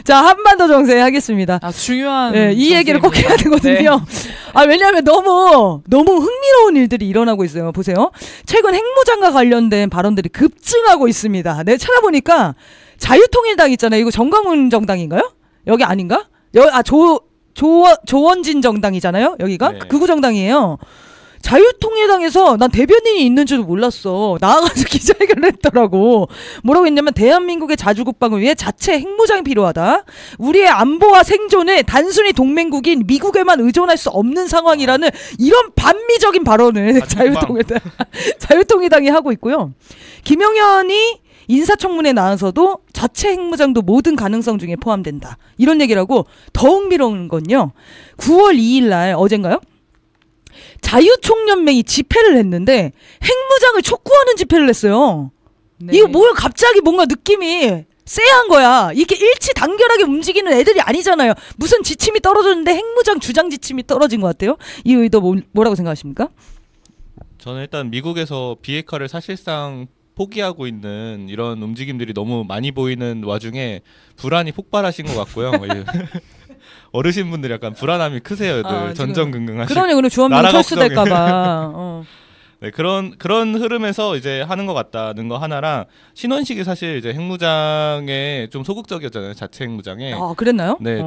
자, 한반도 정세 하겠습니다. 아, 중요한. 네, 이 얘기를 꼭 해야 되거든요. 네. 아, 왜냐하면 너무 흥미로운 일들이 일어나고 있어요. 보세요. 최근 핵무장과 관련된 발언들이 급증하고 있습니다. 내가 찾아보니까 자유통일당 있잖아요. 이거 정광훈 정당인가요? 여기 아닌가? 조원진 정당이잖아요. 여기가 네. 극우 정당이에요. 자유통일당에서 난 대변인이 있는 줄도 몰랐어. 나와가지고 기자회견을 했더라고. 뭐라고 했냐면 대한민국의 자주국방을 위해 자체 핵무장이 필요하다. 우리의 안보와 생존을 단순히 동맹국인 미국에만 의존할 수 없는 상황이라는 이런 반미적인 발언을 자유통일당이 하고 있고요. 김용현이 인사청문회에 나와서도 자체 핵무장도 모든 가능성 중에 포함된다. 이런 얘기를 하고 더 흥미로운 건요. 9월 2일 날 어젠가요? 자유총연맹이 집회를 했는데 핵무장을 촉구하는 집회를 했어요. 네. 이거 뭐야 갑자기 뭔가 느낌이 쎄한 거야. 이게 일치 단결하게 움직이는 애들이 아니잖아요. 무슨 지침이 떨어졌는데 핵무장 주장 지침이 떨어진 것 같아요. 이 의도 뭐라고 생각하십니까? 저는 일단 미국에서 비핵화를 사실상 포기하고 있는 이런 움직임들이 너무 많이 보이는 와중에 불안이 폭발하신 것 같고요. 어르신분들이 약간 불안함이 크세요. 전전긍긍하시고. 그러면 주원명 철수될까봐. 네, 그런 흐름에서 이제 하는 것 같다는 거 하나랑 신원식이 사실 이제 핵무장에 좀 소극적이었잖아요. 자체 핵무장에. 아, 그랬나요? 네,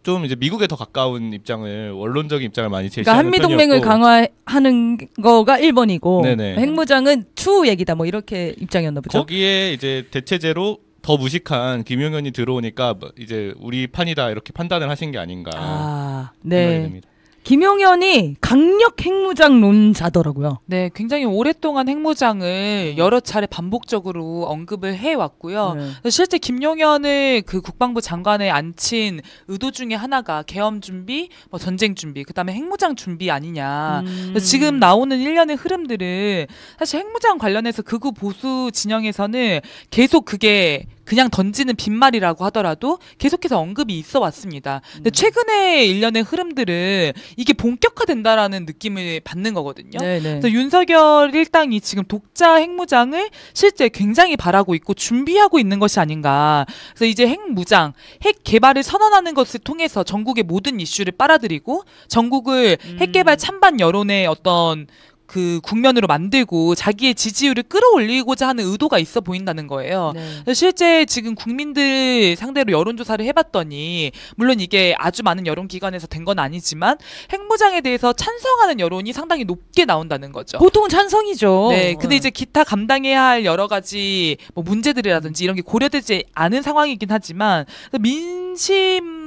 좀 이제 미국에 더 가까운 입장을 원론적인 입장을 많이 제시하는 그러니까 한미동맹을 강화하는 거가 1번이고 네네. 핵무장은 추후 얘기다. 뭐 이렇게 입장이었나 보죠. 거기에 이제 대체제로 더 무식한 김용현이 들어오니까 이제 우리 판이다 이렇게 판단을 하신 게 아닌가 생각이 듭니다. 김용현이 강력 핵무장론자더라고요. 네, 굉장히 오랫동안 핵무장을 여러 차례 반복적으로 언급을 해왔고요. 네. 실제 김용현을 그 국방부 장관에 앉힌 의도 중에 하나가 계엄 준비, 뭐 전쟁 준비, 그다음에 핵무장 준비 아니냐. 지금 나오는 일련의 흐름들은 사실 핵무장 관련해서 극우 보수 진영에서는 계속 그게 그냥 던지는 빈말이라고 하더라도 계속해서 언급이 있어 왔습니다. 근데 최근에 일련의 흐름들은 이게 본격화된다라는 느낌을 받는 거거든요. 그래서 윤석열 일당이 지금 독자 핵무장을 실제 굉장히 바라고 있고 준비하고 있는 것이 아닌가. 그래서 이제 핵무장, 핵 개발을 선언하는 것을 통해서 전국의 모든 이슈를 빨아들이고 전국을 핵 개발 찬반 여론의 어떤 그 국면으로 만들고 자기의 지지율을 끌어올리고자 하는 의도가 있어 보인다는 거예요. 네. 실제 지금 국민들 상대로 여론조사를 해봤더니 물론 이게 아주 많은 여론기관에서 된 건 아니지만 핵무장에 대해서 찬성하는 여론이 상당히 높게 나온다는 거죠. 보통은 찬성이죠. 네, 근데 이제 기타 감당해야 할 여러 가지 뭐 문제들이라든지 이런 게 고려되지 않은 상황이긴 하지만 민심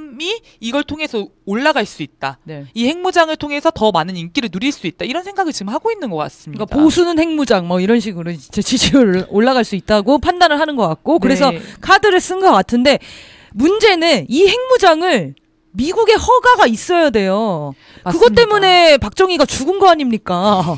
이걸 통해서 올라갈 수 있다. 네. 이 핵무장을 통해서 더 많은 인기를 누릴 수 있다. 이런 생각을 지금 하고 있는 것 같습니다. 그러니까 보수는 핵무장 뭐 이런 식으로 지지율 올라갈 수 있다고 판단을 하는 것 같고 그래서 카드를 쓴 것 같은데 문제는 이 핵무장을 미국의 허가가 있어야 돼요. 맞습니다. 그것 때문에 박정희가 죽은 거 아닙니까?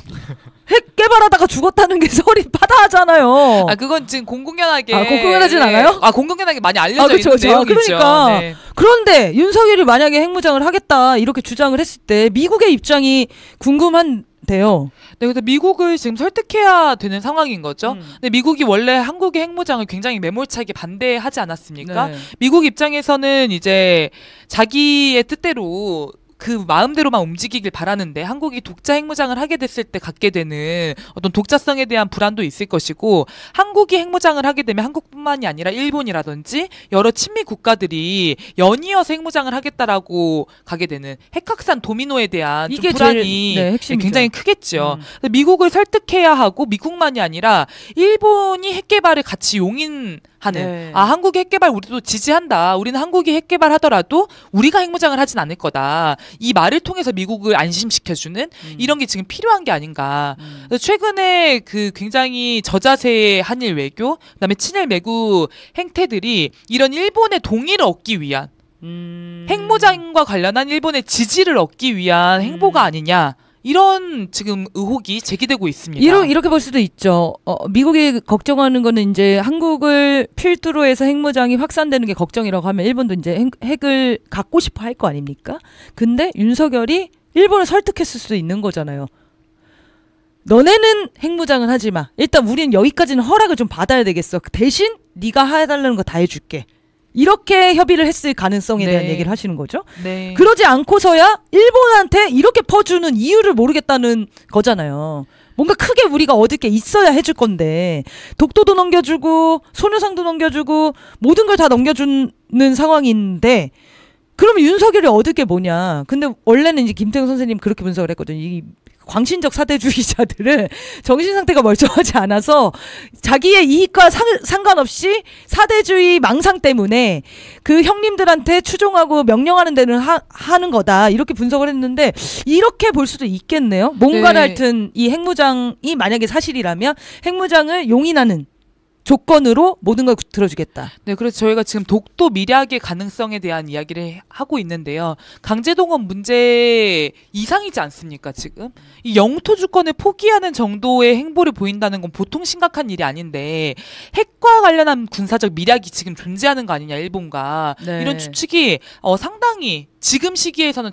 핵 개발하다가 죽었다는 게 설이 파다하잖아요. 아, 그건 지금 공공연하게. 아, 공공연하진 않아요? 아, 공공연하게 많이 알려져 그쵸, 있는 내용이죠. 그러니까. 네. 그런데 윤석열이 만약에 핵무장을 하겠다 이렇게 주장을 했을 때 미국의 입장이 궁금한데요. 네, 그래서 미국을 지금 설득해야 되는 상황인 거죠. 근데 미국이 원래 한국의 핵무장을 굉장히 매몰차게 반대하지 않았습니까? 네. 미국 입장에서는 이제 자기의 뜻대로 그 마음대로만 움직이길 바라는데 한국이 독자 핵무장을 하게 됐을 때 갖게 되는 어떤 독자성에 대한 불안도 있을 것이고 한국이 핵무장을 하게 되면 한국뿐만이 아니라 일본이라든지 여러 친미 국가들이 연이어서 핵무장을 하겠다라고 가게 되는 핵확산 도미노에 대한 좀 불안이 굉장히 크겠죠. 미국을 설득해야 하고 미국만이 아니라 일본이 핵개발을 같이 용인하는 아, 한국의 핵개발 우리도 지지한다. 우리는 한국이 핵개발 하더라도 우리가 핵무장을 하진 않을 거다. 이 말을 통해서 미국을 안심시켜주는 이런 게 지금 필요한 게 아닌가. 최근에 그 굉장히 저자세의 한일 외교, 그다음에 친일 매국 행태들이 이런 일본의 동의를 얻기 위한 핵무장과 관련한 일본의 지지를 얻기 위한 행보가 아니냐. 이런 지금 의혹이 제기되고 있습니다. 이렇게 볼 수도 있죠. 미국이 걱정하는 거는 이제 한국을 필두로 해서 핵무장이 확산되는 게 걱정이라고 하면 일본도 이제 핵을 갖고 싶어 할 거 아닙니까? 근데 윤석열이 일본을 설득했을 수도 있는 거잖아요. 너네는 핵무장은 하지 마. 일단 우리는 여기까지는 허락을 좀 받아야 되겠어. 대신 네가 해달라는 거 다 해줄게. 이렇게 협의를 했을 가능성에 대한 네. 얘기를 하시는 거죠. 네. 그러지 않고서야 일본한테 이렇게 퍼주는 이유를 모르겠다는 거잖아요. 뭔가 크게 우리가 얻을 게 있어야 해줄 건데 독도도 넘겨주고 소녀상도 넘겨주고 모든 걸 다 넘겨주는 상황인데 그러면 윤석열이 얻을 게 뭐냐. 근데 원래는 이제 김태형 선생님 그렇게 분석을 했거든요. 이 광신적 사대주의자들은 정신 상태가 멀쩡하지 않아서 자기의 이익과 상관없이 사대주의 망상 때문에 그 형님들한테 추종하고 명령하는 데는 하는 거다. 이렇게 분석을 했는데 이렇게 볼 수도 있겠네요. 뭔가를 하여튼 이 핵무장이 만약에 사실이라면 핵무장을 용인하는 조건으로 모든 걸 들어주겠다. 네, 그래서 저희가 지금 독도 밀약의 가능성에 대한 이야기를 하고 있는데요. 강제동원 문제 이상이지 않습니까, 지금? 이 영토 주권을 포기하는 정도의 행보를 보인다는 건 보통 심각한 일이 아닌데 핵과 관련한 군사적 밀약이 지금 존재하는 거 아니냐, 일본과. 네. 이런 추측이 상당히 지금 시기에서는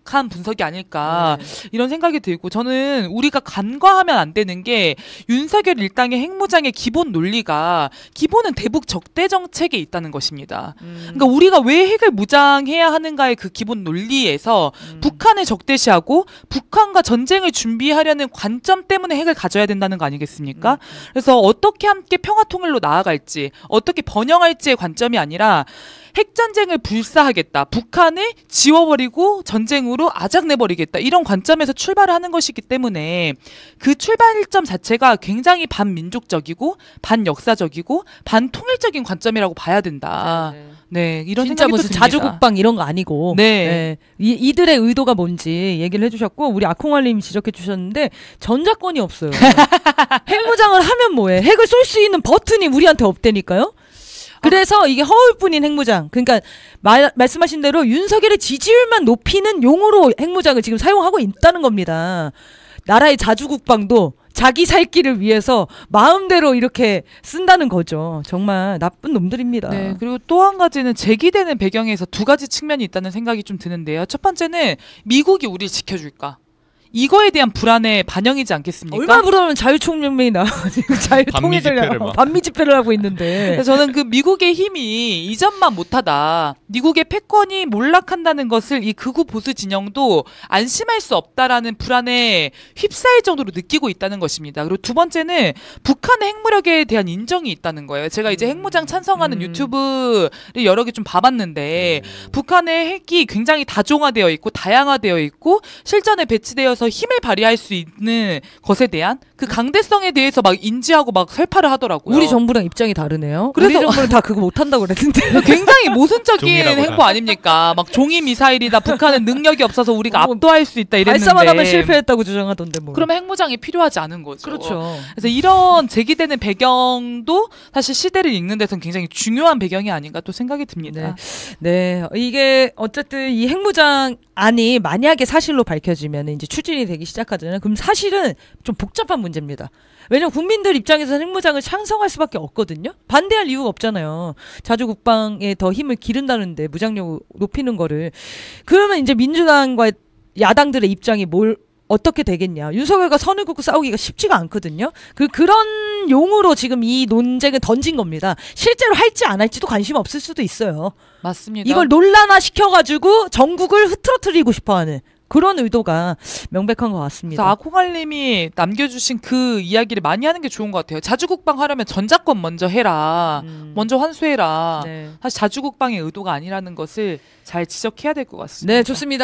한 분석이 아닐까 이런 생각이 들고 저는 우리가 간과하면 안 되는 게 윤석열 일당의 핵무장의 기본 논리가 기본은 대북 적대 정책에 있다는 것입니다. 그러니까 우리가 왜 핵을 무장해야 하는가의 그 기본 논리에서 북한을 적대시하고 북한과 전쟁을 준비하려는 관점 때문에 핵을 가져야 된다는 거 아니겠습니까? 그래서 어떻게 함께 평화통일로 나아갈지 어떻게 번영할지의 관점이 아니라 핵전쟁을 불사하겠다. 북한을 지워버리고 전쟁으로 아작내버리겠다. 이런 관점에서 출발을 하는 것이기 때문에 그 출발점 자체가 굉장히 반민족적이고 반역사적이고 반통일적인 관점이라고 봐야 된다. 네, 이런 진짜 생각이 무슨 듭니다. 자주국방 이런 거 아니고 네. 이들의 의도가 뭔지 얘기를 해주셨고 우리 아콩알님 지적해 주셨는데 전자권이 없어요. 핵무장을 하면 뭐해? 핵을 쏠 수 있는 버튼이 우리한테 없다니까요. 그래서 이게 허울뿐인 핵무장. 그러니까 말씀하신 대로 윤석열의 지지율만 높이는 용어로 핵무장을 지금 사용하고 있다는 겁니다. 나라의 자주국방도 자기 살 길을 위해서 마음대로 이렇게 쓴다는 거죠. 정말 나쁜 놈들입니다. 네, 그리고 또 한 가지는 제기되는 배경에서 두 가지 측면이 있다는 생각이 좀 드는데요. 첫 번째는 미국이 우리를 지켜줄까? 이거에 대한 불안의 반영이지 않겠습니까? 얼마나 불안하면 자유총연맹이 나와가지고 자유통일을 반미 집회를 하고 있는데. 그래서 저는 그 미국의 힘이 이전만 못하다. 미국의 패권이 몰락한다는 것을 이 극우 보수 진영도 안심할 수 없다라는 불안에 휩싸일 정도로 느끼고 있다는 것입니다. 그리고 두 번째는 북한의 핵무력에 대한 인정이 있다는 거예요. 제가 이제 핵무장 찬성하는 유튜브를 여러 개 좀 봐봤는데 북한의 핵이 굉장히 다종화되어 있고 다양화되어 있고 실전에 배치되어서 힘을 발휘할 수 있는 것에 대한 그 강대성에 대해서 막 인지하고 막 설파를 하더라고요. 우리 정부랑 입장이 다르네요. 그래서 우리 정부는 다 그거 못한다고 그랬는데. 굉장히 모순적인 행보 아닙니까? 막 종이 미사일이다. 북한은 능력이 없어서 우리가 압도할 수 있다 이랬는데. 발사만 하면 실패했다고 주장하던데 뭐. 그러면 핵무장이 필요하지 않은 거죠. 그렇죠. 그래서 이런 제기되는 배경도 사실 시대를 읽는 데서는 굉장히 중요한 배경이 아닌가 또 생각이 듭니다. 네, 이게 어쨌든 이 핵무장안이 만약에 사실로 밝혀지면 이제 추진이 되기 시작하잖아요. 그럼 사실은 좀 복잡한 문제입니다. 왜냐면 국민들 입장에서는 핵무장을 찬성할 수밖에 없거든요. 반대할 이유가 없잖아요. 자주국방에 더 힘을 기른다는데 무장력 높이는 거를. 그러면 이제 민주당과 야당들의 입장이 어떻게 되겠냐. 윤석열과 선을 긋고 싸우기가 쉽지가 않거든요. 그런 용으로 지금 이 논쟁을 던진 겁니다. 실제로 할지 안 할지도 관심 없을 수도 있어요. 맞습니다. 이걸 논란화 시켜가지고 전국을 흐트러뜨리고 싶어하는 그런 의도가 명백한 것 같습니다. 그래서 아콩알님이 남겨주신 그 이야기를 많이 하는 게 좋은 것 같아요. 자주국방 하려면 전자권 먼저 해라. 먼저 환수해라. 네. 사실 자주국방의 의도가 아니라는 것을 잘 지적해야 될 것 같습니다. 네, 좋습니다.